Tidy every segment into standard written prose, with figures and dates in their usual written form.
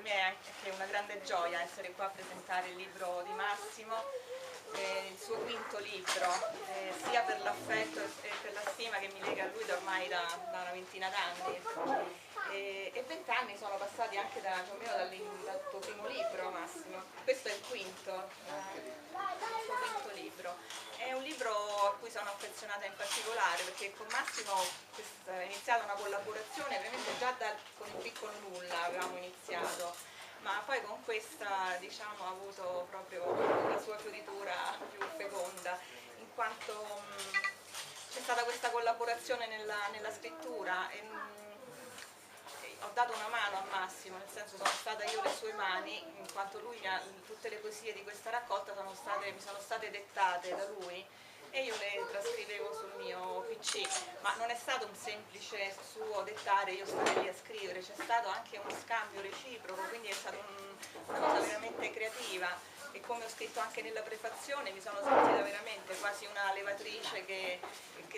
me è anche una grande gioia essere qua a presentare il libro di Massimo, il suo quinto libro, sia per l'affetto e per la stima che mi lega a lui da ormai da una ventina d'anni. E 20 anni sono passati anche più o meno dal tuo primo libro, Massimo. Questo è il quinto, il suo quinto libro. È un libro a cui sono affezionata in particolare perché con Massimo è iniziata una collaborazione, ovviamente già con il piccolo nulla avevamo iniziato, ma poi con questa, diciamo, ha avuto proprio la sua fioritura più feconda, in quanto c'è stata questa collaborazione nella scrittura e ho dato una mano a Massimo, nel senso sono stata io le sue mani, in quanto lui tutte le poesie di questa raccolta mi sono state dettate da lui e io le trascrivevo sul mio PC, ma non è stato un semplice suo dettare, io stare lì a scrivere, c'è stato anche uno scambio reciproco, quindi è stata una cosa veramente creativa e come ho scritto anche nella prefazione mi sono sentita veramente quasi una levatrice che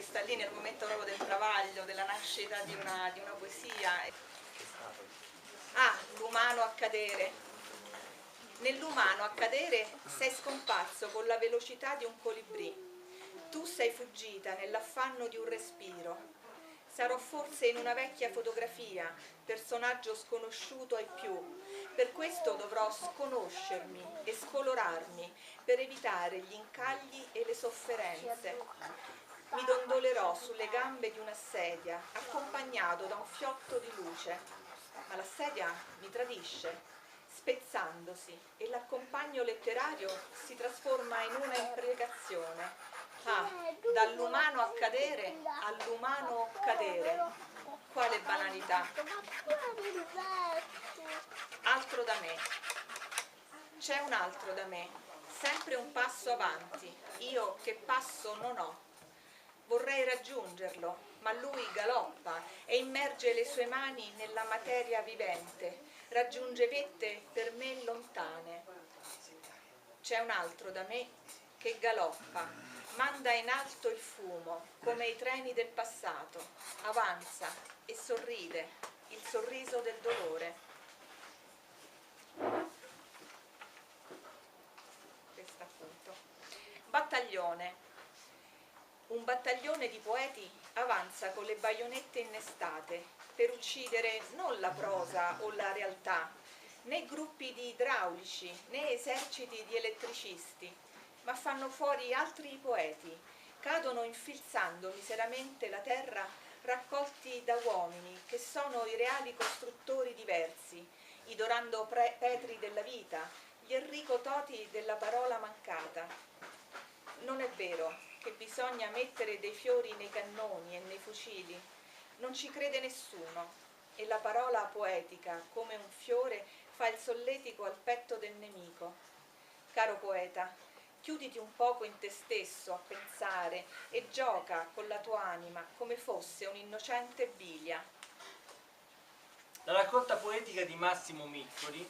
sta lì nel momento proprio del travaglio, della nascita di una poesia. L'umano a cadere. Nell'umano a cadere sei scomparso con la velocità di un colibrì. Tu sei fuggita nell'affanno di un respiro. Sarò forse in una vecchia fotografia, personaggio sconosciuto ai più. Per questo dovrò sconoscermi e scolorarmi per evitare gli incagli e le sofferenze. Mi dondolerò sulle gambe di una sedia, accompagnato da un fiotto di luce. Ma la sedia mi tradisce, spezzandosi, e l'accompagno letterario si trasforma in una imprecazione. Dall'umano a cadere all'umano cadere. Quale banalità. Altro da me. C'è un altro da me, sempre un passo avanti, io che passo non ho. Vorrei raggiungerlo, ma lui galoppa e immerge le sue mani nella materia vivente, raggiunge vette per me lontane. C'è un altro da me che galoppa, manda in alto il fumo, come i treni del passato, avanza e sorride, il sorriso del dolore. Questo appunto. Battaglione. Un battaglione di poeti avanza con le baionette innestate per uccidere non la prosa o la realtà, né gruppi di idraulici, né eserciti di elettricisti, ma fanno fuori altri poeti, cadono infilzando miseramente la terra raccolti da uomini che sono i reali costruttori di versi, i Dorando Petri della vita, gli Enrico Toti della parola mancata. Non è vero che bisogna mettere dei fiori nei cannoni e nei fucili, non ci crede nessuno e la parola poetica, come un fiore, fa il solletico al petto del nemico. Caro poeta, chiuditi un poco in te stesso a pensare e gioca con la tua anima come fosse un'innocente biglia. La raccolta poetica di Massimo Miccoli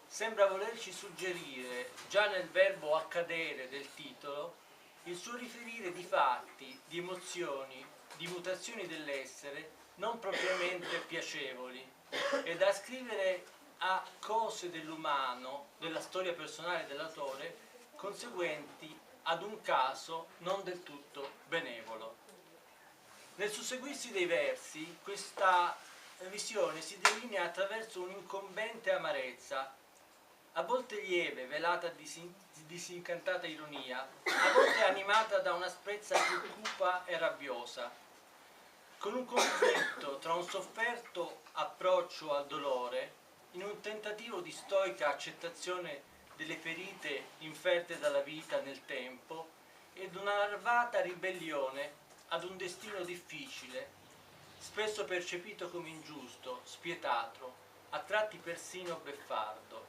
sembra volerci suggerire, già nel verbo accadere del titolo, il suo riferire di fatti, di emozioni, di mutazioni dell'essere non propriamente piacevoli e da ascrivere a cose dell'umano, della storia personale dell'autore, conseguenti ad un caso non del tutto benevolo. Nel susseguirsi dei versi, questa visione si delinea attraverso un'incombente amarezza, a volte lieve, velata di disincantata ironia, a volte animata da un'asprezza più cupa e rabbiosa, con un conflitto tra un sofferto approccio al dolore, in un tentativo di stoica accettazione delle ferite inferte dalla vita nel tempo, ed una larvata ribellione ad un destino difficile, spesso percepito come ingiusto, spietato, a tratti persino beffardo.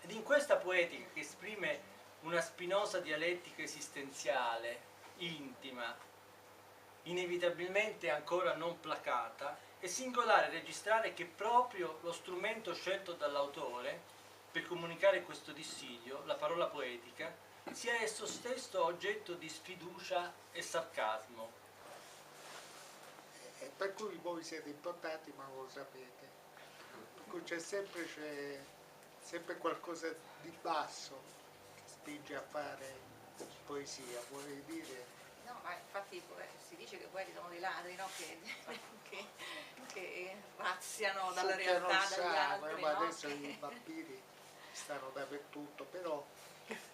Ed in questa poetica che esprime una spinosa dialettica esistenziale, intima, inevitabilmente ancora non placata, è singolare registrare che proprio lo strumento scelto dall'autore per comunicare questo dissidio, la parola poetica, sia esso stesso oggetto di sfiducia e sarcasmo. Per cui voi siete importanti ma non lo sapete. in cui c'è sempre qualcosa di basso che spinge a fare poesia, vuol dire. No, ma infatti si dice che i poeti sono dei ladri, no? che razziano dalla Succhiano realtà, il dagli sangue, altri, ma no? adesso i vampiri stanno dappertutto, però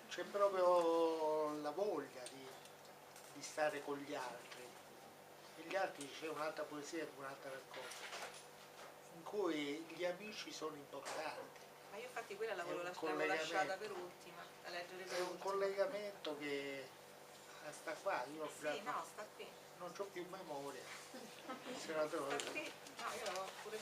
c'è proprio la voglia di stare con gli altri. E gli altri c'è un'altra poesia e un'altra raccolta, in cui gli amici sono importanti. Ma io infatti quella È un l'avevo lasciata collegamento. per ultima, da leggere per È un ultima. collegamento che sta qua, io Sì, no, sta qui. non ho più memoria. Sta qui. No, io l'avevo pure